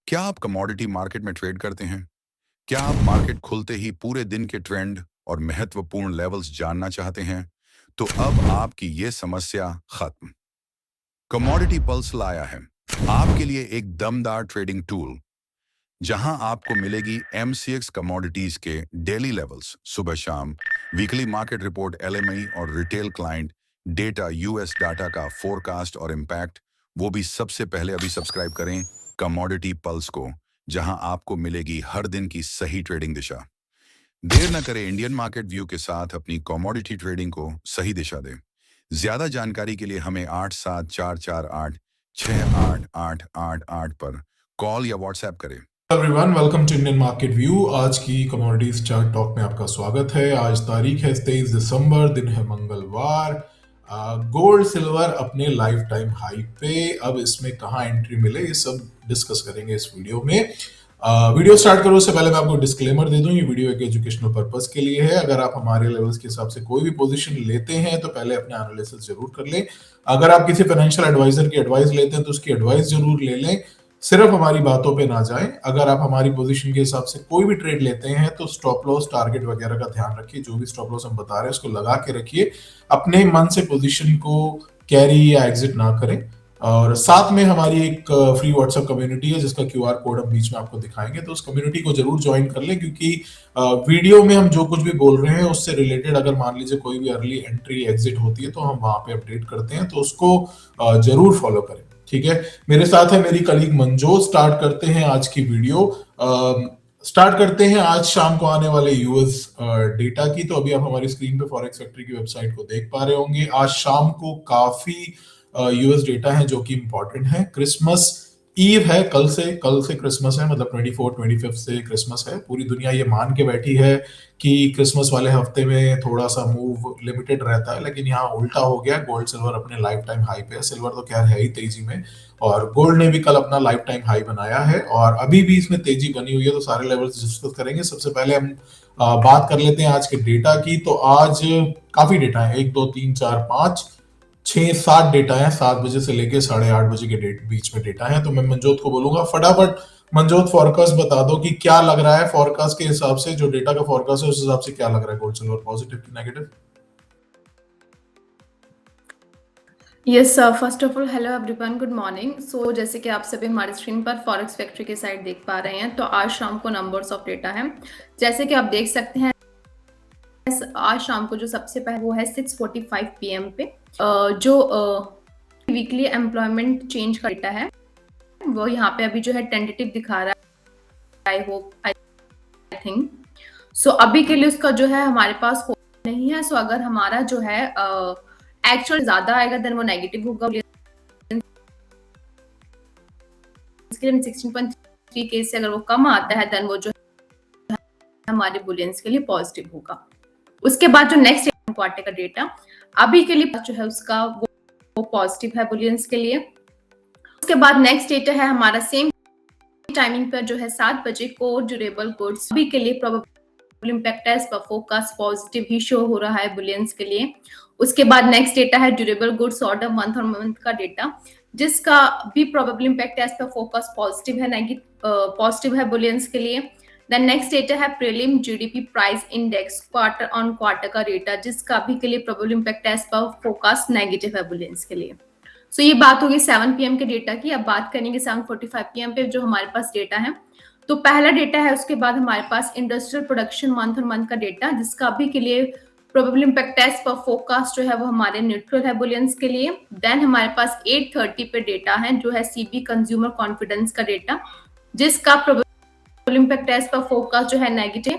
क्या आप commodity market में ट्रेड करते हैं? क्या आप मार्केट खुलते ही पूरे दिन के ट्रेंड और महत्वपूर्ण लेवल्स जानना चाहते हैं? तो अब आपकी ये समस्या खत्म। कमोडिटी पल्स लाया है आपके लिए एक दमदार ट्रेडिंग टूल, जहां आपको मिलेगी MCX कमोडिटीज के डेली लेवल्स सुबह शाम, वीकली मार्केट रिपोर्ट LME और retail client data, US data का फोरकास्ट और इम्पैक्ट। वो भी सबसे पहले अभी सब्सक्राइब करें कमोडिटी पल्स को, जहां आपको मिलेगी हर दिन की सही ट्रेडिंग दिशा। देर न करें, इंडियन मार्केट व्यू के साथ अपनी कमोडिटी ट्रेडिंग को सही दिशा दें। ज्यादा जानकारी के लिए हमें 8744868888 पर कॉल या व्हाट्सएप करें। Everyone, welcome to Indian market view. आज की कमोडिटीज चार्ट टॉक में आपका स्वागत है। आज तारीख है 23 दिसंबर, दिन है मंगलवार। गोल्ड सिल्वर अपने लाइफ टाइम हाई पे, अब इसमें कहाँ एंट्री मिले ये सब डिस्कस करेंगे इस वीडियो में। वीडियो स्टार्ट करो उससे पहले मैं आपको डिस्क्लेमर दे दूं, ये वीडियो एक एजुकेशनल पर्पस के लिए है। अगर आप हमारे लेवल्स के हिसाब से कोई भी पोजीशन लेते हैं तो पहले अपने एनालिसिस जरूर कर लें। अगर आप किसी फाइनेंशियल एडवाइजर की एडवाइस लेते हैं तो उसकी एडवाइस जरूर ले लें, सिर्फ हमारी बातों पे ना जाएं। अगर आप हमारी पोजीशन के हिसाब से कोई भी ट्रेड लेते हैं तो स्टॉप लॉस, टारगेट वगैरह का ध्यान रखिए। जो भी स्टॉप लॉस हम बता रहे हैं उसको लगा के रखिए। अपने मन से पोजीशन को कैरी या एग्जिट ना करें। और साथ में हमारी एक फ्री व्हाट्सएप कम्युनिटी है जिसका QR कोड हम बीच में आपको दिखाएंगे, तो उस कम्युनिटी को जरूर ज्वाइन कर लें, क्योंकि वीडियो में हम जो कुछ भी बोल रहे हैं उससे रिलेटेड अगर मान लीजिए कोई भी अर्ली एंट्री एग्जिट होती है तो हम वहां पे अपडेट करते हैं, तो उसको जरूर फॉलो करें। ठीक है, मेरे साथ है मेरी कलीग मंजोत। स्टार्ट करते हैं आज की वीडियो। स्टार्ट करते हैं आज शाम को आने वाले US डेटा की। तो अभी आप हमारी स्क्रीन पे फॉरेक्स फैक्ट्री की वेबसाइट को देख पा रहे होंगे। आज शाम को काफी US डेटा है जो कि इंपॉर्टेंट है। क्रिसमस ईव है, कल से क्रिसमस है, मतलब 24-25 से क्रिसमस है। पूरी दुनिया ये मान के बैठी है कि क्रिसमस वाले हफ्ते में थोड़ा सा मूव लिमिटेड रहता है, लेकिन यहाँ उल्टा हो गया। गोल्ड सिल्वर अपने लाइफ टाइम हाई पे है। सिल्वर तो खैर है ही तेजी में, और गोल्ड ने भी कल अपना लाइफ टाइम हाई बनाया है और अभी भी इसमें तेजी बनी हुई है। तो सारे लेवल्स डिस्कस करेंगे। सबसे पहले हम बात कर लेते हैं आज के डेटा की। तो आज काफी डेटा है, 1 2 3 4 5 6 7 डेटा है। 7 बजे से लेके 8:30 बजे के बीच में डेटा है। तो मैं मंजोत को बोलूंगा फटाफट, मंजोत फोरकास्ट बता दो कि क्या लग रहा है फोरकास्ट के हिसाब से, जो डेटा का फोरकास्ट है उस हिसाब से क्या लग रहा है गोल्ड सिल्वर, पॉजिटिव की negative? Yes first of all hello everyone, good morning. So जैसे कि आप सभी हमारी स्क्रीन पर फॉरेक्स फैक्ट्री के साइड देख पा रहे हैं, तो आज शाम को नंबर्स ऑफ डेटा है। जैसे कि आप देख सकते हैं, आज शाम को जो सबसे पहले वो है 6:45 PM पे जो वीकली एम्प्लॉयमेंट चेंज का डेटा है, वो यहाँ पे अभी जो है टेंटेटिव दिखा रहा है। I hope, I think so अभी के लिए उसका जो है हमारे पास नहीं है। सो अगर हमारा जो है एक्चुअल ज्यादा आएगा देन वो नेगेटिव होगा। 16.3 के से अगर वो कम आता है देन वो जो है हमारे बुलियंस के लिए पॉजिटिव होगा। उसके बाद जो नेक्स्ट क्वार्टर का डेटा अभी के लिए जो है उसका वो पॉजिटिव है बुलियंस के लिए। उसके बाद नेक्स्ट डेटा है हमारा सेम टाइमिंग पर जो है 7 बजे कोर ड्यूरेबल गुड्स, अभी के लिए प्रोबेबल इम्पैक्ट एज पर फोकस पॉजिटिव ही शो हो रहा है बुलियंस के लिए। उसके बाद नेक्स्ट डेटा है ड्यूरेबल गुड्स ऑर्डर मंथ और मंथ का डेटा, जिसका भी प्रोबेबल इम्पैक्ट एज पर फोकस पॉजिटिव है, पॉजिटिव है बुलियंस के लिए। देन नेक्स्ट डेटा है prelim GDP price index quarter on quarter का डेटा, जिसका भी के लिए प्रोबेबल इम्पैक्ट एज पर फोकस नेगेटिव है बुलियंस के लिए। सो ये बात होगी 7 PM के डेटा की। अब बात करेंगे 7:45 PM पे जो हमारे पास डेटा है। तो पहला डेटा है, उसके बाद हमारे पास इंडस्ट्रियल प्रोडक्शन मंथ और मंथ का डेटा, जिसका अभी के लिए प्रोबेबल इम्पैक्ट टेस्ट पर फोकस जो है वो हमारे न्यूट्रल है बुलियंस के लिए। देन हमारे पास 8:30 पे डेटा है जो है सीबी कंज्यूमर कॉन्फिडेंस का डेटा, जिसका प्रोबेबल इम्पैक्ट टेस्ट पर फोकस जो है नेगेटिव।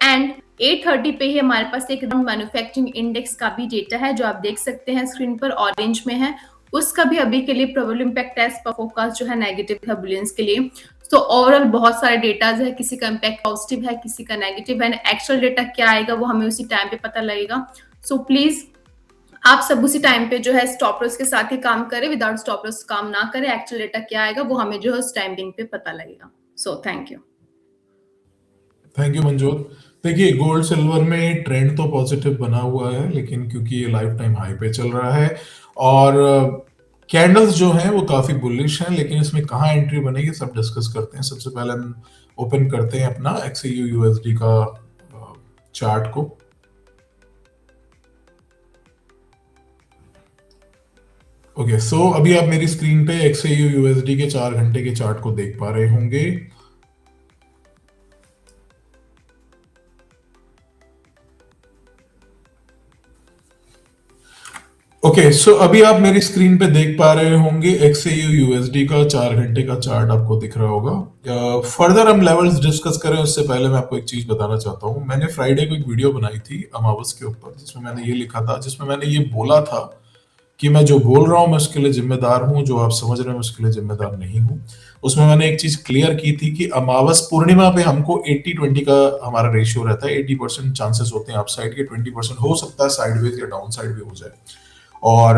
एंड 8:30 पे ही हमारे पास एक मैन्युफैक्चरिंग इंडेक्स का भी डेटा है, जो आप देख सकते हैं स्क्रीन पर ऑरेंज में है। उसका भी अभी के लिए प्रोबेबल इम्पैक्ट टेस्ट पर फोकस जो है नेगेटिव है बुलियंस के लिए। तो ओवरऑल बहुत सारे डेटाज है, किसी का इम्पैक्ट पॉजिटिव है, किसी का नेगेटिव है। एक्चुअल डेटा क्या आएगा वो हमें उसी टाइम पे पता लगेगा। सो प्लीज आप सब उसी टाइम पे जो है स्टॉप लॉस के साथ ही काम करें, विदाउट स्टॉप लॉस काम ना करें। एक्चुअल डेटा क्या आएगा वो हमें जो है उस टाइमिंग पे पता लगेगा। So thank you Manjot. देखिए, गोल्ड सिल्वर में ट्रेंड तो पॉजिटिव बना हुआ है, लेकिन क्योंकि ये लाइफ टाइम हाई पे चल रहा है और कैंडल्स जो हैं वो काफी बुलिश हैं, लेकिन इसमें कहाँ एंट्री बनेगी सब डिस्कस करते हैं। सबसे पहले हम ओपन करते हैं अपना XAU USD का चार्ट को। ओके, सो अभी आप मेरी स्क्रीन पे XAU USD के 4 घंटे के चार्ट को देख पा रहे होंगे। ओके, सो अभी आप मेरी स्क्रीन पे देख पा रहे होंगे XAU USD का 4 घंटे का चार्ट आपको दिख रहा होगा। फर्दर हम लेवल्स डिस्कस करें उससे पहले मैं आपको एक चीज बताना चाहता हूं। मैंने फ्राइडे को एक वीडियो बनाई थी अमावस के ऊपर, जिसमें मैंने ये लिखा था, जिसमें मैंने ये बोला था कि मैं जो बोल रहा हूं मैं उसके लिए जिम्मेदार हूं, जो आप समझ रहे हैं मैं उसके लिए जिम्मेदार नहीं हूं। उसमें मैंने एक चीज क्लियर की थी कि अमावस पूर्णिमा पे हमको 80-20 का हमारा रेशियो रहता है। 80% चांसेस होते हैं अपसाइड के, 20% हो सकता है साइडवेज या डाउन साइड भी हो जाए। और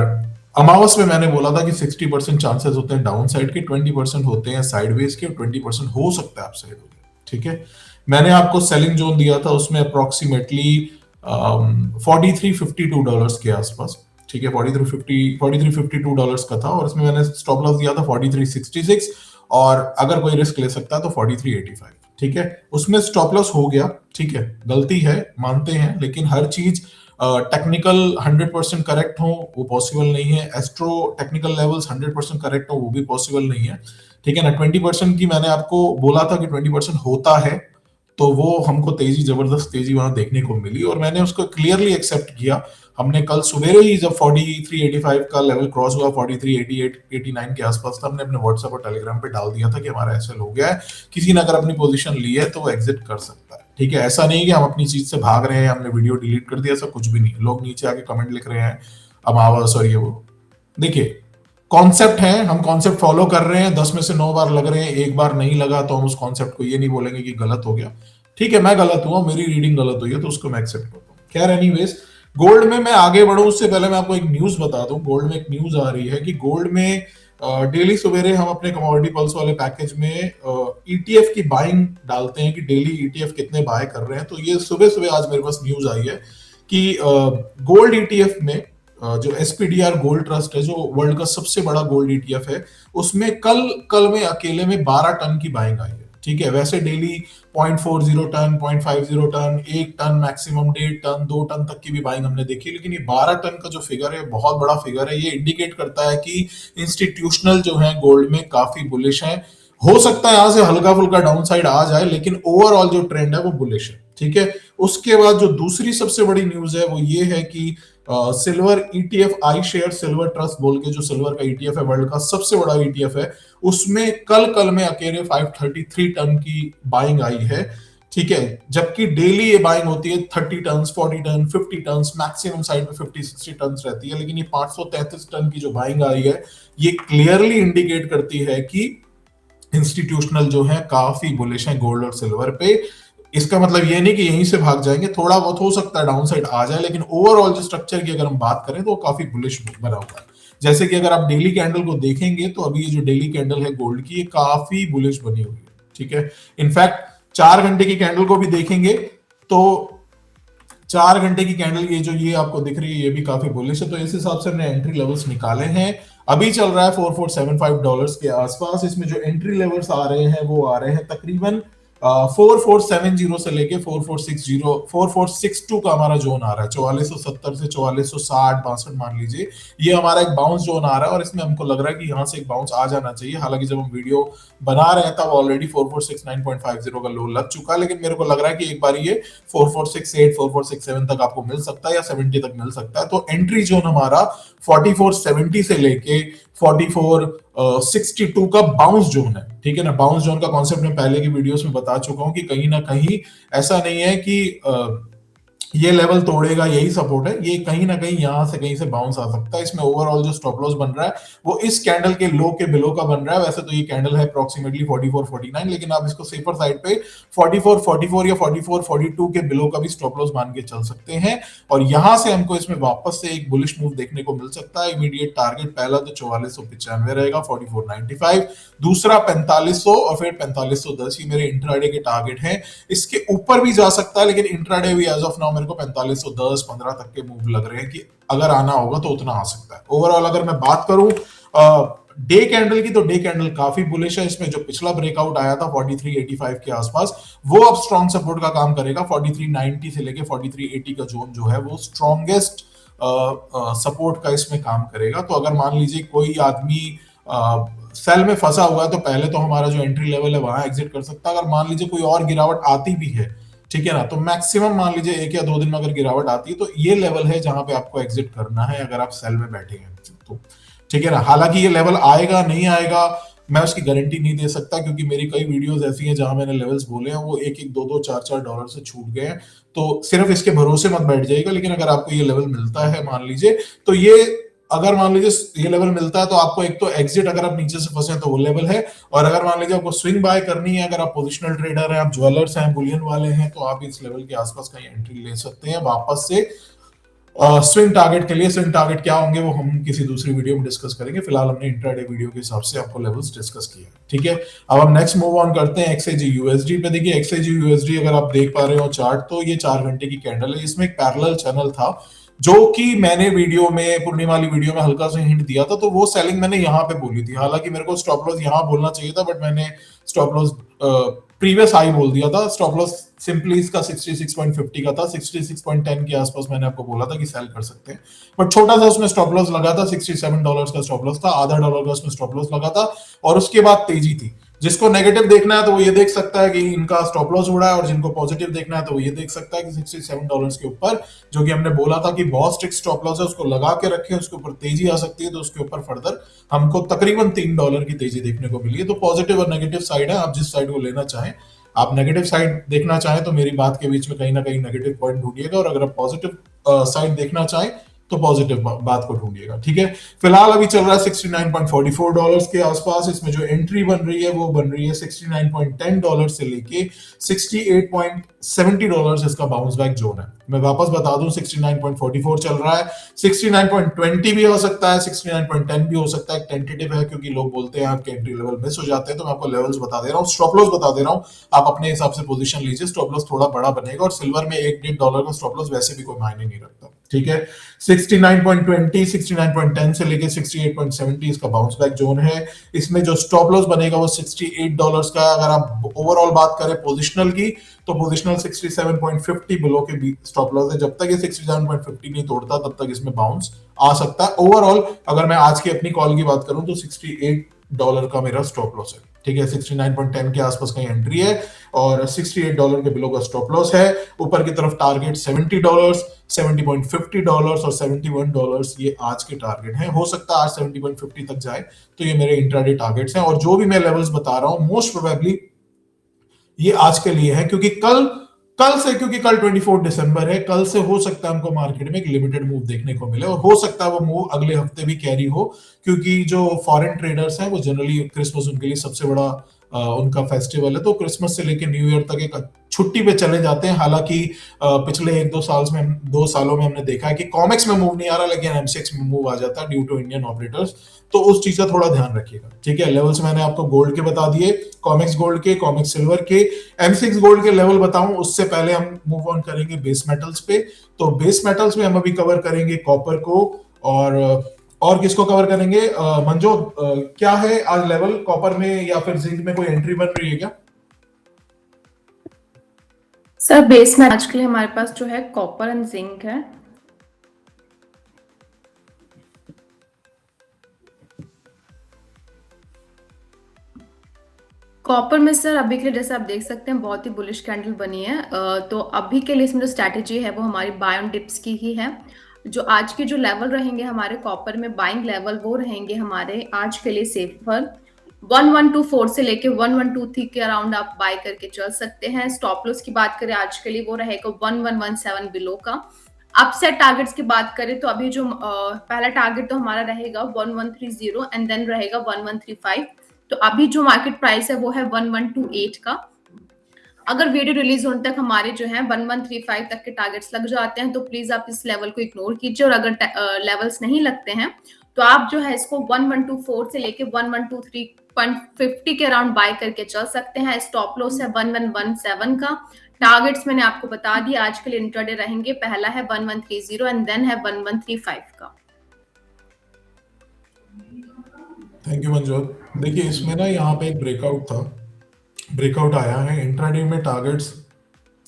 अमावस में मैंने बोला था कि 60% चांसेस होते हैं डाउन साइड के, 20% होते हैं साइडवेज के, और 20% हो सकता है अपसाइड हो जाए। ठीक है, मैंने आपको सेलिंग जोन दिया था उसमें अप्रोक्सीमेटली $43.52 के आसपास। ठीक है, $43.52 का था, और इसमें मैंने स्टॉप लॉस दिया था 43.66, और अगर कोई रिस्क ले सकता है तो 43.85। ठीक है, उसमें स्टॉप लॉस हो गया। ठीक है, गलती है मानते हैं, लेकिन हर चीज टेक्निकल 100% करेक्ट हो वो पॉसिबल नहीं है। एस्ट्रो टेक्निकल लेवल्स 100% करेक्ट हो वो भी पॉसिबल नहीं है। ठीक है ना, 20% की मैंने आपको बोला था कि 20% होता है, तो वो हमको जबरदस्त तेजी वहां देखने को मिली, और मैंने उसको क्लियरली एक्सेप्ट किया। हमने कल सवेरे ही जब 43.85 का लेवल क्रॉस हुआ, 43.88-89 के आसपास था, हमने अपने व्हाट्सएप और टेलीग्राम पे डाल दिया था कि हमारा एसएल हो गया है, किसी ने अगर अपनी पोजीशन ली है तो वो एग्जिट कर सकता है। ठीक है, ऐसा नहीं कि हम अपनी चीज से भाग रहे हैं, हमने वीडियो डिलीट कर दिया, ऐसा कुछ भी नहीं। लोग नीचे आके कमेंट लिख रहे हैं अमावस और ये वो। देखिए, कॉन्सेप्ट है, हम कॉन्सेप्ट फॉलो कर रहे हैं, 10 में से 9 बार लग रहे हैं, एक बार नहीं लगा तो हम उस कॉन्सेप्ट को ये नहीं बोलेंगे कि गलत हो गया। ठीक है, मैं गलत हुआ, मेरी रीडिंग गलत हुई है, तो उसको मैं एक्सेप्ट करता हूँ। खैर, एनीवेज, गोल्ड में मैं आगे बढ़ूं उससे पहले मैं आपको एक न्यूज बता दूं। गोल्ड में एक न्यूज आ रही है कि गोल्ड में डेली सवेरे हम अपने कमोडिटी पल्स वाले पैकेज में ETF की बाइंग डालते हैं कि डेली ETF कितने बाय कर रहे हैं। तो ये सुबह सुबह आज मेरे पास न्यूज आई है कि गोल्ड ETF में जो SPDR गोल्ड ट्रस्ट है, जो वर्ल्ड का सबसे बड़ा गोल्ड ETF है, उसमें कल में अकेले में 12 टन की बाइंग आई है। ठीक है, वैसे daily 0.40 ton, 0.50 ton, 1 ton, maximum 1.5 ton, 2 ton तक की भी बाइंग हमने देखी, लेकिन ये 12 टन का जो फिगर है बहुत बड़ा फिगर है। ये इंडिकेट करता है कि इंस्टीट्यूशनल जो है गोल्ड में काफी बुलिश है। हो सकता है यहां से हल्का फुल्का डाउन साइड आ जाए, लेकिन ओवरऑल जो ट्रेंड है वो बुलिश है। ठीक है, उसके बाद जो दूसरी सबसे बड़ी न्यूज है वो ये है कि silver ETF I share silver trust बोल के, जो सिल्वर का ETF है, वर्ल्ड का सबसे बड़ा ETF है, उसमें कल में अकेले 533 टन की बाइंग आई है। ठीक है, जबकि डेली ये बाइंग होती है 30 ton, 40 ton, 50 ton, maximum side पे 50-60 टन रहती है, लेकिन ये 533 टन की जो बाइंग आई है, ये क्लियरली इंडिकेट करती है कि इंस्टीट्यूशनल जो है काफी बुलिश है गोल्ड और सिल्वर पे। इसका मतलब ये नहीं कि यहीं से भाग जाएंगे, थोड़ा बहुत हो सकता है डाउन साइड आ जाए, लेकिन ओवरऑल जो स्ट्रक्चर की अगर हम बात करें तो वो काफी बुलिश बना हुआ है। जैसे कि अगर आप डेली कैंडल को देखेंगे तो अभी ये जो डेली कैंडल है गोल्ड की, ये काफी बुलिश बनी हुई है। ठीक है, इनफैक्ट 4 घंटे की कैंडल को भी देखेंगे तो 4 घंटे की कैंडल ये आपको दिख रही है, ये भी काफी बुलिश है। तो इस हिसाब से हमने एंट्री लेवल्स निकाले हैं। अभी चल रहा है $4475 के आसपास। इसमें जो एंट्री लेवल्स आ रहे हैं वो आ रहे हैं तकरीबन 4470 से लेके 4462 का हमारा जोन आ रहा है। 4470 से 4460-62 मान लीजिए, ये हमारा एक बाउंस जोन आ रहा है, और इसमें हमको लग रहा है कि यहाँ से एक बाउंस आ जाना चाहिए। हालांकि जब हम वीडियो बना रहे हैं तब ऑलरेडी 4469.50 का लो लग चुका है, लेकिन मेरे को लग रहा है कि एक बार ये 4468, 4467 तक आपको मिल सकता है, या 70 तक मिल सकता है। तो एंट्री जोन हमारा 4470 से लेके 4462 का बाउंस जोन है। ठीक है ना, बाउंस जोन का कॉन्सेप्ट मैं पहले की वीडियोस में बता चुका हूं कि कहीं ना कहीं ऐसा नहीं है कि ये लेवल तोड़ेगा यही सपोर्ट है, ये कहीं ना कहीं यहां से कहीं से बाउंस आ सकता है। इसमें ओवरऑल जो स्टॉप लॉस बन रहा है वो इस कैंडल के लो के बिलो का बन रहा है। वैसे तो ये कैंडल है अप्रोक्सीमेटली 44-49, लेकिन आप इसको सेफर साइड पे 44-44 या 44-42 के बिलो का भी स्टॉप लॉस मान के चल सकते हैं, और यहां से हमको इसमें वापस से एक बुलिश मूव देखने को मिल सकता है। इमीडिएट टारगेट पहला तो 4495 रहेगा, 4495, दूसरा 4500, और फिर 4510, ये मेरे इंट्राडे के टारगेट हैं। इसके ऊपर भी जा सकता है, लेकिन इंट्राडे भी एज ऑफ नाउ को 4510-15 तक के मूव लग रहे हैं कि अगर आना होगा तो उतना आ सकता है। ओवरऑल अगर मैं बात करूं डे कैंडल की, तो डे कैंडल काफी बुलिश है। इसमें जो पिछला ब्रेकआउट आया था 4385 के आसपास, वो अब स्ट्रॉन्ग सपोर्ट का काम करेगा। 4390 से लेके 4380 का जोन जो है वो स्ट्रॉन्गेस्ट सपोर्ट का इसमें काम करेगा। तो अगर मान लीजिए कोई आदमी सेल में फंसा हुआ है तो पहले तो हमारा जो एंट्री लेवल है वहां एग्जिट कर सकता है। अगर मान लीजिए कोई और गिरावट आती भी है, ठीक है ना, तो मैक्सिमम मान लीजिए 1 या 2 दिन में अगर गिरावट आती है तो ये लेवल है जहां पे आपको एग्जिट करना है अगर आप सेल में बैठे हैं तो, ठीक है ना। हालांकि ये लेवल आएगा नहीं आएगा मैं उसकी गारंटी नहीं दे सकता, क्योंकि मेरी कई वीडियोस ऐसी हैं जहां मैंने लेवल्स बोले हैं वो 1-1, 2-2, 4-4 डॉलर से छूट गए हैं। तो सिर्फ इसके भरोसे मत बैठ जाइएगा। लेकिन अगर आपको ये लेवल मिलता है मान लीजिए, तो ये अगर मान लीजिए ये लेवल मिलता है तो आपको एक तो एग्जिट, अगर आप नीचे से फंसे हैं तो वो लेवल है। और अगर मान लीजिए आपको स्विंग बाय करनी है, अगर आप पोजिशनल ट्रेडर हैं, आप ज्वेलर्स हैं, बुलियन वाले हैं, तो आप इस लेवल के आसपास कहीं एंट्री ले सकते हैं वापस से स्विंग टारगेट के लिए। स्विंग टारगेट क्या होंगे वो हम किसी दूसरी वीडियो में डिस्कस करेंगे। फिलहाल हमने इंट्राडे वीडियो के हिसाब से आपको लेवल्स डिस्कस किए, ठीक है। अब हम नेक्स्ट मूव ऑन करते हैं एक्सआईजी यूएसडी पे। देखिए एक्सआईजी यूएसडी अगर आप देख पा रहे हो चार्ट, तो ये 4 घंटे की कैंडल है। इसमें एक पैरेलल चैनल था जो कि मैंने वीडियो में, पूर्णिमा वाली वीडियो में हल्का सा हिंट दिया था, तो वो सेलिंग मैंने यहाँ पे बोली थी। हालांकि मेरे को स्टॉप लॉस यहाँ बोलना चाहिए था, बट मैंने स्टॉप लॉस प्रीवियस हाई बोल दिया था। स्टॉप लॉस सिंपली इसका 66.50 का था। 66.10 के आसपास मैंने आपको बोला था कि सेल कर सकते हैं, बट छोटा सा उसमें स्टॉप लॉस लगा था। $67 का स्टॉप लॉस था, आधा डॉलर का उसमें स्टॉप लॉस लगा था। और उसके बाद तेजी थी। जिसको नेगेटिव देखना है तो वो ये देख सकता है कि इनका स्टॉप लॉस उड़ा है, और जिनको पॉजिटिव देखना है तो वो ये देख सकता है कि $67 के ऊपर, जो कि हमने बोला था कि बहुत स्ट्रिक्ट स्टॉप लॉस है, उसको लगा के रखें, उसके ऊपर तेजी आ सकती है। तो उसके ऊपर फर्दर हमको तकरीबन $3 की तेजी देखने को मिली है। तो पॉजिटिव और नेगेटिव साइड है, आप जिस साइड को लेना चाहें। आप नेगेटिव साइड देखना चाहें तो मेरी बात के बीच में कहीं ना कहीं नेगेटिव पॉइंट ढूंढिएगा, और अगर आप पॉजिटिव साइड देखना चाहें तो पॉजिटिव बात को ढूंढिएगा, ठीक है। फिलहाल अभी चल रहा है $69.44 के आसपास। इसमें जो एंट्री बन रही है वो बन रही है $69.10 से लेके $68.70 इसका बाउंस बैक जोन है। मैं वापस बता दूं 69.44 चल रहा है, 69.20 भी हो सकता है, 69.10 भी हो सकता है। टेंटेटिव है क्योंकि लोग बोलते हैं आपके एंट्री लेवल मिस हो जाते हैं, तो मैं आपको लेवल्स बता दे रहा हूँ, स्टॉप लॉस बता दे रहा हूँ। आप अपने हिसाब से पोजीशन लीजिए, स्टॉप लॉस थोड़ा बड़ा बनेगा। और सिल्वर में $1-1.5 का स्टॉप लॉस वैसे भी कोई मायने नहीं रखता, ठीक है। 69.20, 69.10 से लेके 68.70 इसका बाउंस बैक जोन है। इसमें जो स्टॉप लॉस बनेगा वो $68 का है। अगर आप ओवरऑल बात करें पोजिशनल की, तो पोजिशनल 67.50 बिलो के स्टॉप लॉस है। जब तक ये 67.50 नहीं तोड़ता तब तक इसमें बाउंस आ सकता है। ओवरऑल अगर मैं आज की अपनी कॉल की बात करूं तो $68 का मेरा स्टॉप लॉस है, ठीक है। 69.10 के आसपास कहीं एंट्री है और $68 के बिलो का स्टॉप लॉस है। ऊपर की तरफ टारगेट $70, $70.50 और $71 ये आज के टारगेट हैं। हो सकता है आज 70.50 तक जाए, तो ये मेरे इंट्राडे टारगेट्स हैं। और जो भी मैं लेवल्स बता रहा हूं मोस्ट प्रोबेबली ये आज के लिए है, क्योंकि कल 24 दिसंबर है, कल से हो सकता है हमको मार्केट में एक लिमिटेड मूव देखने को मिले, और हो सकता है वो मूव अगले हफ्ते भी कैरी हो, क्योंकि जो फॉरेन ट्रेडर्स हैं वो जनरली क्रिसमस उनके लिए सबसे बड़ा उनका फेस्टिवल है, तो क्रिसमस से लेकर न्यू ईयर तक एक छुट्टी पे चले जाते हैं। हालांकि पिछले 2 सालों में हमने देखा है कि कॉमेक्स में मूव नहीं आ रहा, लेकिन एमसीएक्स में मूव आ जाता है ड्यू टू इंडियन ऑपरेटर्स। तो उस चीज का थोड़ा ध्यान रखिएगा, ठीक है। लेवल्स मैंने आपको गोल्ड के बता दिए, कॉमेक्स गोल्ड के, कॉमेक्स सिल्वर के, एमसीएक्स गोल्ड के लेवल बताऊं उससे पहले हम मूव ऑन करेंगे बेस मेटल्स पे। तो बेस मेटल्स में हम अभी कवर करेंगे कॉपर को, और किसको कवर करेंगे? मंजो, क्या है आज लेवल कॉपर में या फिर जिंक में? कोई एंट्री बन रही है क्या? सर बेस में आज के लिए हमारे पास जो है कॉपर एंड जिंक है। कॉपर में सर अभी के लिए जैसे आप देख सकते हैं बहुत ही बुलिश कैंडल बनी है। तो अभी के लिए इसमें जो स्ट्रैटेजी है वो हमारी बाय ऑन डिप्स की ही है। जो आज के जो लेवल रहेंगे हमारे कॉपर में बाइंग लेवल, वो रहेंगे हमारे आज के लिए सेफर 1124 से लेके 1123 के अराउंड आप बाय करके चल सकते हैं। स्टॉप लॉस की बात करें आज के लिए वो रहेगा 1117 बिलो का। अपसेट टारगेट्स की बात करें तो अभी जो पहला टारगेट तो हमारा रहेगा 1130 एंड देन रहेगा 1135। तो अभी जो मार्केट प्राइस है वो है 1128 का। अगर वीडियो रिलीज होने तक हमारे जो है 1135 तक के टारगेट्स लग जाते हैं तो प्लीज आप इस लेवल को इग्नोर कीजिए। और अगर लेवल्स नहीं लगते हैं तो आप जो है इसको 1124 से लेके 1123.50 के अराउंड बाय करके चल सकते हैं। स्टॉप लॉस है 1117 का। टारगेट्स मैंने आपको बता दिया आज के लिए इंट्राडे रहेंगे, पहला है 1130 एंड देन है 1135 का। Thank you Manjot. देखिए इसमें ना यहाँ पे एक ब्रेकआउट था, ब्रेकआउट आया है। इंट्राडे में टारगेट्स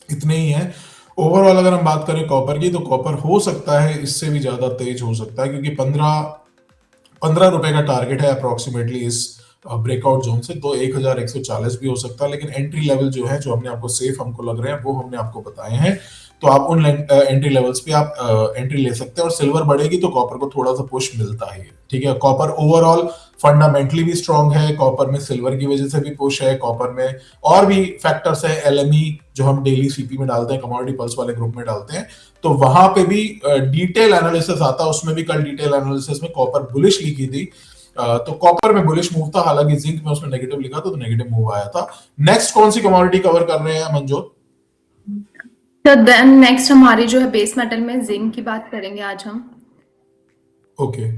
इतने ही हैं। ओवरऑल अगर हम बात करें कॉपर की, तो कॉपर हो सकता है इससे भी ज्यादा तेज हो सकता है, क्योंकि 15 रुपए का टारगेट है अप्रोक्सीमेटली इस ब्रेकआउट जोन से, तो 1140 भी हो सकता है। लेकिन एंट्री लेवल जो है, जो हमने आपको सेफ हमको लग रहे हैं, वो हमने आपको बताए हैं। तो आप उन एंट्री लेवल्स पे आप एंट्री ले सकते हैं। और सिल्वर बढ़ेगी तो कॉपर को थोड़ा सा पुश मिलता है, ठीक है। कॉपर ओवरऑल फंडामेंटली भी स्ट्रांग है, कॉपर में सिल्वर की वजह से भी पुश है, कॉपर में और भी फैक्टर्स है। एलएमई जो हम डेली सीपी में डालते हैं, कमोडिटी पल्स वाले ग्रुप में डालते हैं, तो वहां पे भी डिटेल एनालिसिस आता है। उसमें भी कल डिटेल एनालिसिस में कॉपर बुलिश लिखी थी, तो कॉपर में बुलिश मूव था। हालांकि जिंक में उसमें नेगेटिव लिखा था, तो नेगेटिव मूव आया था। नेक्स्ट कौन सी कमोडिटी कवर कर रहे हैं मंजोत? तो देन नेक्स्ट हमारी जो है बेस मेटल में जिंक की बात करेंगे आज हम। ओके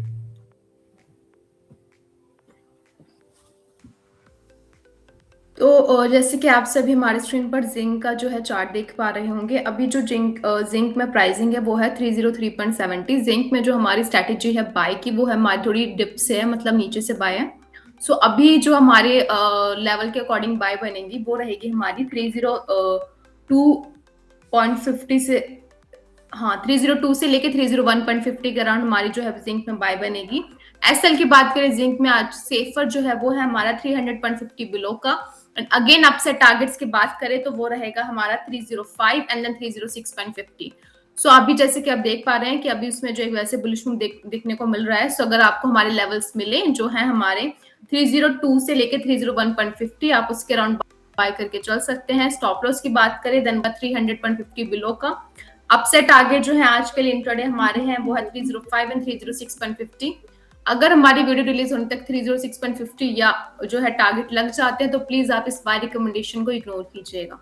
तो जैसे कि आप सभी हमारे स्क्रीन पर जिंक का जो है चार्ट देख पा रहे होंगे। अभी जो जिंक में प्राइसिंग है वो है 303.70। जिंक में जो हमारी स्ट्रैटेजी है बाय की, वो है हमारी थोड़ी डिप से है, मतलब नीचे से बाय है। सो अभी जो हमारे लेवल के अकॉर्डिंग बाय बनेगी वो रहेगी हमारी 302.50 से, हाँ 302 से लेके 301.50 के अराउंड हमारी जो है जिंक में बाय बनेगी। एसएल की बात करें जिंक में, आज सेफर जो है वो है हमारा 300.50 बिलो का। अगेन अपसेट टारगेट्स की बात करें तो वो रहेगा हमारा 305 एंड देन 306.50। सो अभी जैसे कि आप देख पा रहे हैं कि अभी उसमें जो एक वैसे बुलिश मूव देखने को मिल रहा है। सो अगर आपको हमारे लेवल्स मिले जो है हमारे 302 से लेके 301.50, आप उसके अराउंड बाय करके चल सकते हैं। स्टॉप लॉस की बात करें देन 300.50 बिलो का। अपसेट टारगेट जो है आज के लिए इंट्राडे हमारे हैं वो है 305 एंड 306.50। अगर हमारी वीडियो रिलीज होने तक 306.50 या जो है टारगेट लग जाते हैं तो प्लीज आप इस बाय रिकमेंडेशन को इग्नोर कीजिएगा।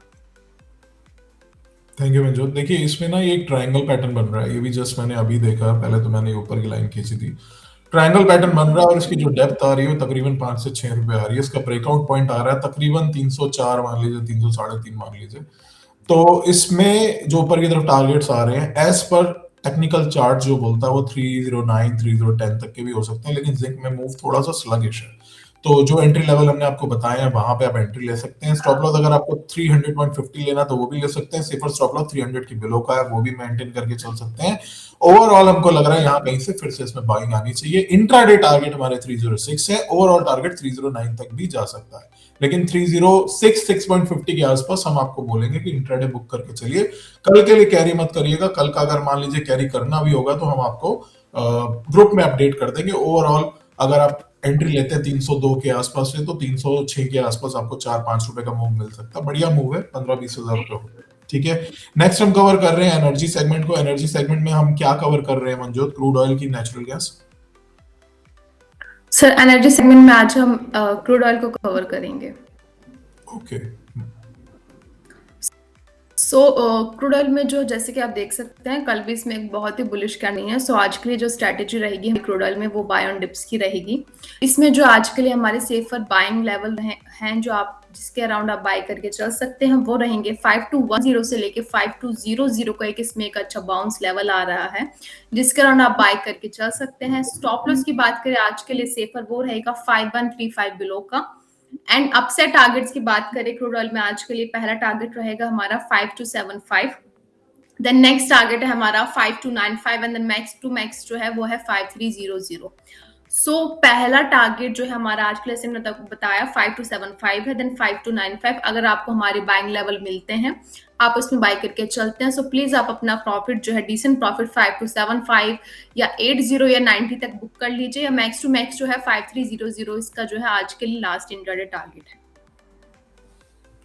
Thank you Manjot. देखिए इसमें ना ये एक ट्रायंगल पैटर्न बन रहा है, ये भी जस्ट मैंने अभी देखा। पहले तो मैंने ऊपर की लाइन खींची थी। ट्रायंगल पैटर्न बन रहा है और इसकी जो डेप्थ आ रही है तकरीबन 5 से 6 रुपए आ रही है। इसका ब्रेकआउट पॉइंट आ रहा है तकरीबन 304 मान लीजिए, 303 मान लीजिए। तो इसमें जो ऊपर की तरफ टारगेट्स आ रहे हैं एज पर टेक्निकल चार्ट जो बोलता है वो 309 3010 तक के भी हो सकते हैं, लेकिन जिंक में मूव थोड़ा सा स्लगिश है। तो जो एंट्री लेवल हमने आपको बताए हैं वहां पे आप एंट्री ले सकते हैं। स्टॉप लॉस अगर आपको 300.50 लेना तो वो भी ले सकते हैं। सिफर स्टॉप लॉस 300 की बिलो का है, वो भी मेंटेन करके चल सकते हैं। ओवरऑल हमको लग रहा है यहाँ कहीं से फिर से इसमें बाइंग आनी चाहिए। इंट्राडे टारगेट हमारे 306 है, ओवरऑल टारगेट 309 तक भी जा सकता है, लेकिन 306 6.50 के आसपास हम आपको बोलेंगे कि इंट्राडे बुक करके चलिए। कल के लिए कैरी मत करिएगा। कल का अगर मान लीजिए कैरी करना भी होगा तो हम आपको ग्रुप में अपडेट कर देंगे। ओवरऑल अगर आप एंट्री लेते हैं 302 के आसपास से, तो 306 के आसपास आपको 4-5 रुपए का मूव मिल सकता है। बढ़िया मूव है, 15-20 हजार रुपए हो गए, ठीक है। नेक्स्ट हम कवर कर रहे हैं एनर्जी सेगमेंट को। एनर्जी सेगमेंट में हम क्या कवर कर रहे हैं मंजोत? क्रूड ऑयल की natural gas. Sir energy segment में आज हम क्रूड ऑयल को कवर करेंगे। ओके सो क्रूड ऑयल में जो जैसे कि आप देख सकते हैं कल भी इसमें एक बहुत ही बुलिश कैंडल है। सो आज के लिए जो स्ट्रैटेजी रहेगी क्रूड ऑयल में वो बाय ऑन डिप्स की रहेगी। इसमें जो आज के लिए हमारे सेफर बाइंग लेवल हैं जो आप जिसके अराउंड आप बाय करके चल सकते हैं वो रहेंगे 5210 से लेके 5200 का एक इसमें एक अच्छा बाउंस लेवल आ रहा है जिसके अराउंड आप बाय करके चल सकते हैं। स्टॉप लॉस की बात करें आज के लिए सेफर वो रहेगा 5135 बिलो का। एंड अपसेट टारगेट्स की बात करें क्रूड ऑयल में आज के लिए पहला टारगेट रहेगा हमारा 5275। देन नेक्स्ट टारगेट है हमारा 5295 एंड देन मैक्स जो है वो है 5300। सो पहला टारगेट जो है हमारा आज के लिए हमने बताया 5275 है, देन 5295। अगर आपको हमारे बाइंग लेवल मिलते हैं आप उसमें बाय करके चलते हैं। सो प्लीज आप अपना प्रॉफिट जो है डिसेंट प्रॉफिट 5275 या 80 या 90 तक बुक कर लीजिए, या मैक्स टू मैक्स जो है 5300 इसका जो है आज के लिए लास्ट इंट्राडे टारगेट है।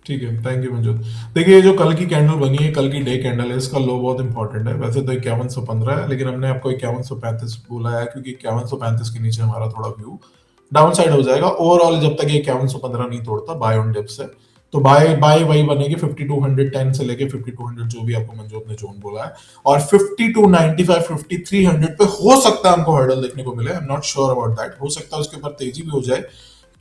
ठीक है, थैंक यू मंजूर। देखिए ये जो कल की कैंडल बनी है, कल की डे कैंडल है, इसका लो बहुत इंपॉर्टेंट है। वैसे तो 5115 है, लेकिन हमने आपको 5135 बोला है क्योंकि 5135 के नीचे हमारा थोड़ा व्यू डाउन साइड हो जाएगा। ओवरऑल जब तक ये 5115 नहीं तोड़ता बाय ऑन डिप्स है, तो बाय वही बनेगी 5210 से लेके 5200 जो भी आपको मंजूर ने जोन बोला है। और 5295 5300 पे हो सकता है हमको हर्डल देखने को मिले। I am not sure about that, हो सकता है उसके ऊपर तेजी भी हो जाए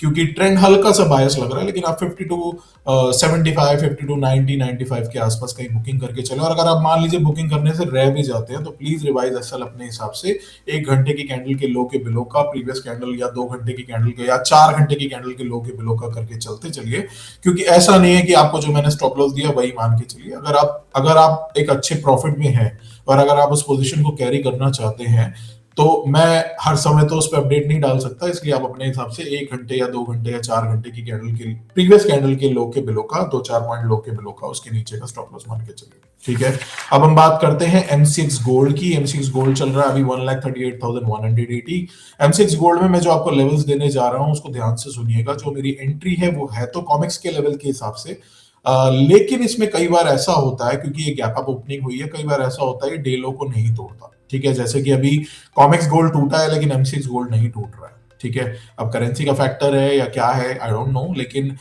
क्योंकि ट्रेंड हल्का सा बायस लग रहा है, लेकिन आप 5275, 5290, 95 के आसपास कहीं बुकिंग करके चले। और अगर आप मान लीजिए बुकिंग करने से रह भी जाते हैं तो प्लीज रिवाइज एसएल अपने हिसाब से 1 घंटे की कैंडल के लो के बिलो का, प्रीवियस कैंडल या 2 घंटे की कैंडल के या 4 घंटे की कैंडल के लो के बिलो का करके चलते चलिए। क्योंकि ऐसा नहीं है कि आपको जो मैंने स्टॉप लॉस दिया वही मान के चलिए। अगर आप एक अच्छे प्रॉफिट में हैं और अगर आप उस पोजीशन को कैरी करना चाहते हैं तो मैं हर समय तो उस पर अपडेट नहीं डाल सकता, इसलिए आप अपने हिसाब से 1 घंटे या 2 घंटे या 4 घंटे की कैंडल के प्रीवियस कैंडल के लो के बिलो का, 2-4 पॉइंट लो के बिलो का, उसके नीचे का स्टॉप लॉस मान के चलिए। ठीक है, अब हम बात करते हैं M6 गोल्ड की। M6 गोल्ड चल रहा है अभी 1,38,180। M6 गोल्ड में मैं जो आपको लेवल्स देने जा रहा हूं उसको ध्यान से सुनिएगा। जो मेरी एंट्री है वो है तो कॉमिक्स के लेवल के हिसाब से, लेकिन इसमें कई बार ऐसा होता है, क्योंकि ये गैप अप ओपनिंग हुई है, कई बार ऐसा होता है ये डे लो को नहीं तोड़ता। ठीक है, जैसे कि अभी कॉमिक्स गोल्ड टूटा है लेकिन M6 गोल्ड नहीं टूट रहा है। ठीक है, अब करेंसी का फैक्टर है या क्या है आई डोंट नो, लेकिन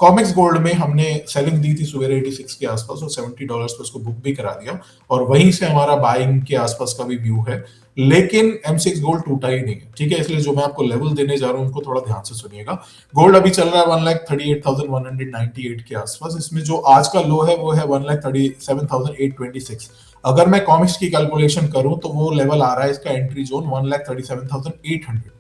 कॉमिक्स गोल्ड में हमने सेलिंग दी थी सुबह 86 के आसपास और $70 पे उसको बुक भी करा दिया और वहीं से हमारा बाइंग के आसपास का भी व्यू है, लेकिन M6 गोल्ड टूटा ही नहीं है। ठीक है, इसलिए जो मैं आपको लेवल देने जा रहा हूं उनको थोड़ा ध्यान से सुनिएगा। गोल्ड अभी चल रहा है 1,38,198 के आसपास। इसमें जो आज का लो है वो है 1,37,826। अगर मैं कॉमिक्स की कैलकुलेशन करूं तो वो लेवल आ रहा है इसका एंट्री जोन 1,37,800।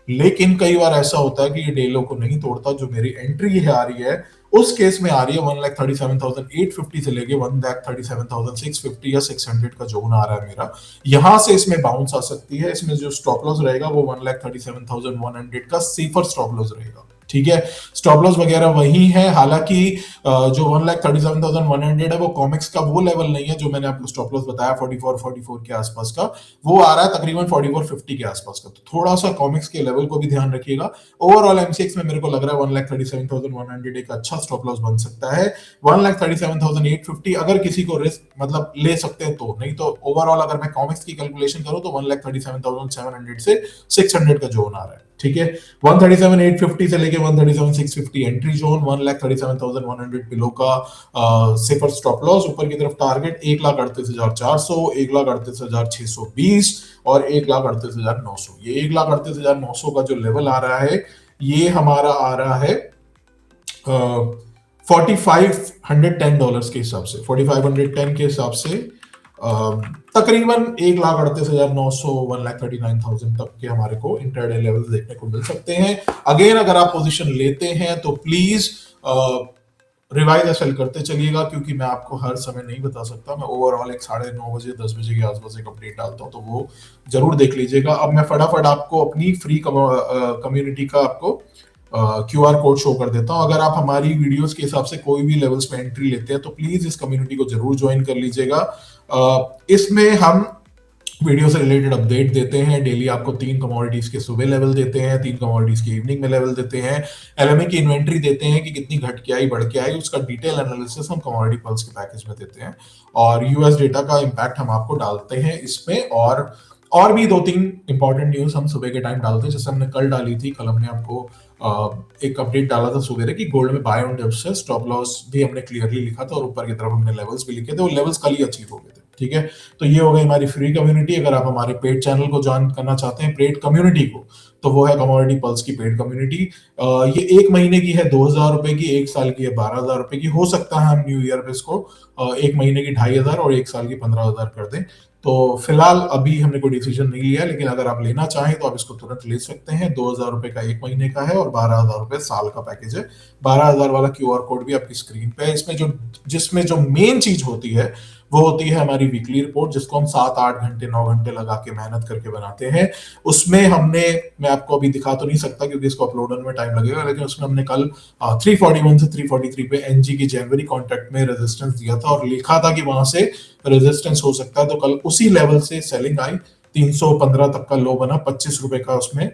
लेकिन कई बार ऐसा होता है कि ये डे लो को नहीं तोड़ता। जो मेरी एंट्री है आ रही है उस केस में आ रही है 1,37,850 से लेके 1,37,650 या 600 का जोन आ रहा है मेरा। यहां से इसमें बाउंस आ सकती है। इसमें जो स्टॉप लॉस रहेगा वो 1,37,100 का सेफर स्टॉप लॉस रहेगा। ठीक है, स्टॉप लॉस वगैरह वही है। हालांकि जो 1,37,100 है वो कॉमिक्स का वो लेवल नहीं है जो मैंने आपको स्टॉप लॉस बताया 44 के आसपास का, वो आ रहा है तकरीबन 4450 के आसपास का। तो थोड़ा सा कॉमिक्स के लेवल को भी ध्यान रखिएगा। ओवरऑल M6 में मेरे को लग रहा है 1,37,100 एक अच्छा स्टॉप लॉस बन सकता है। 1,37,850 अगर किसी को रिस्क मतलब ले सकते हैं तो, नहीं तो ओवरऑल अगर मैं कॉमिक्स की कैलकुलेशन करूं तो 1,37,700 से 600 का जोन आ रहा है। ठीक है, 137,850 से लेके 137,650 एंट्री जोन, 1,37,100 बिलो का सेफर स्टॉप लॉस, ऊपर की तरफ टारगेट 1,38,400, 1,38,620 और 1,38,900। ये 1,38,900 का जो लेवल आ रहा है ये हमारा आ रहा है $4,510 के हिसाब से, 4,510 के हिसाब से तकरीबन 1,38,900, 1,39,000 तक के हमारे को इंटरडे लेवल्स देखने को मिल सकते हैं। अगेन अगर आप पोजीशन लेते हैं तो प्लीज रिवाइज या सेल करते चलिएगा, क्योंकि मैं आपको हर समय नहीं बता सकता। मैं ओवरऑल एक 9:30 बजे 10 बजे के आसपास एक अपडेट डालता हूं, तो वो जरूर देख लीजिएगा। अब मैं फटाफट आपको अपनी फ्री कम्युनिटी का आपको QR कोड शो कर देता हूं। अगर आप हमारी वीडियोस के हिसाब से कोई भी लेवल्स पे एंट्री लेते हैं तो प्लीज इस कम्युनिटी को जरूर ज्वाइन कर लीजिएगा। इसमें हम वीडियो से रिलेटेड अपडेट देते हैं। डेली आपको 3 कमोडिटीज के सुबह लेवल देते हैं, 3 कमोडिटीज के इवनिंग में लेवल देते हैं, LME की इन्वेंट्री देते हैं कि कितनी घट के आई बढ़ के आई, उसका डिटेल एनालिसिस हम कमोडिटी पल्स के पैकेज में देते हैं और US डेटा का इम्पैक्ट हम आपको डालते हैं इसमें। और भी 2-3 इंपॉर्टेंट न्यूज हम सुबह के टाइम डालते हैं, जैसे हमने कल डाली थी। कल हमने आपको एक अपडेट डाला था सुबह कि गोल्ड में बाय ऑन डिप्स है, स्टॉप लॉस भी हमने क्लियरली लिखा था और ऊपर की तरफ हमने लेवल्स भी लिखे थे, वो लेवल्स कल ही अचीव हो गए थे। ठीक है, तो ये हो गई हमारी फ्री कम्युनिटी। अगर आप हमारे पेड चैनल को ज्वाइन करना चाहते हैं, पेड कम्युनिटी को, तो वो है कमोडिटी पल्स की पेड कम्युनिटी। ये 1 महीने की है 2,000 रुपए की, 1 साल की है 12,000 रुपए की। हो सकता है हम न्यू ईयर पे इसको 1 महीने की 2,500 और 1 साल की 15,000 कर दें। तो फिलहाल अभी हमने कोई डिसीजन नहीं लिया, लेकिन अगर आप लेना चाहें तो आप इसको तुरंत ले सकते हैं। 2,000 रुपए का 1 महीने का है और 12,000 रुपए साल का पैकेज है। 12,000 वाला QR कोड भी आपकी स्क्रीन पे है। जिसमें जो मेन चीज होती है वो होती है हमारी वीकली रिपोर्ट, जिसको हम 7-8 घंटे 9 घंटे लगा के मेहनत करके बनाते हैं। उसमें मैं आपको अभी दिखा तो नहीं सकता क्योंकि इसको अपलोड होने में टाइम लगेगा, लेकिन उसमें हमने कल 341 से 343 पे NG की जनवरी कॉन्ट्रैक्ट में रेजिस्टेंस दिया था और लिखा था कि वहां से रेजिस्टेंस हो सकता है। तो कल उसी लेवल से सेलिंग आई, 315 तक का लो बना, 25 रुपए का उसमें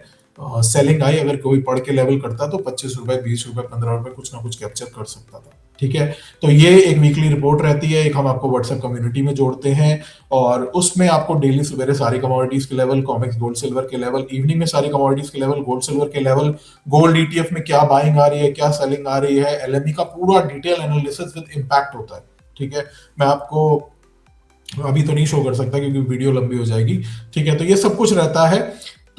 सेलिंग आई। अगर कोई पढ़ के लेवल करता तो 25 रुपए, 20 रुपए, 15 रुपए कुछ ना कुछ कैप्चर कर सकता था। ठीक है, तो ये एक वीकली रिपोर्ट रहती है, एक हम आपको व्हाट्सएप कम्युनिटी में जोड़ते हैं और उसमें आपको डेली सवेरे सारी कमोडिटीज के लेवल, कॉमिक्स गोल्ड सिल्वर के लेवल, इवनिंग में सारी कमोडिटीज के लेवल, गोल्ड सिल्वर के लेवल, गोल्ड ETF में क्या बाइंग आ रही है, क्या सेलिंग आ रही है, LME का पूरा डिटेल एनालिसिस विद इंपैक्ट होता है। ठीक है, मैं आपको अभी तो नहीं शो कर सकता क्योंकि वीडियो लंबी हो जाएगी। ठीक है, तो ये सब कुछ रहता है।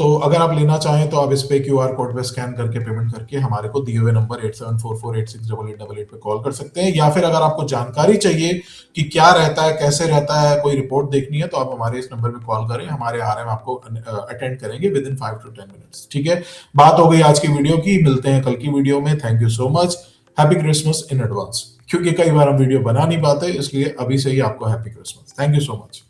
तो अगर आप लेना चाहें तो आप इस पे QR कोड पे स्कैन करके पेमेंट करके हमारे को दिए हुए नंबर 8744868888 पे कॉल कर सकते हैं, या फिर अगर आपको जानकारी चाहिए कि क्या रहता है, कैसे रहता है, कोई रिपोर्ट देखनी है, तो आप हमारे इस नंबर पे कॉल करें, हमारे RM आपको अटेंड करेंगे विद इन 5 to 10 मिनट्स। ठीक है, बात हो गई आज की वीडियो की, मिलते हैं कल की वीडियो में। Thank you so much, happy Christmas in advance, क्योंकि कई बार हम वीडियो बना नहीं पाते, इसलिए अभी से ही आपको happy Christmas. Thank you so much.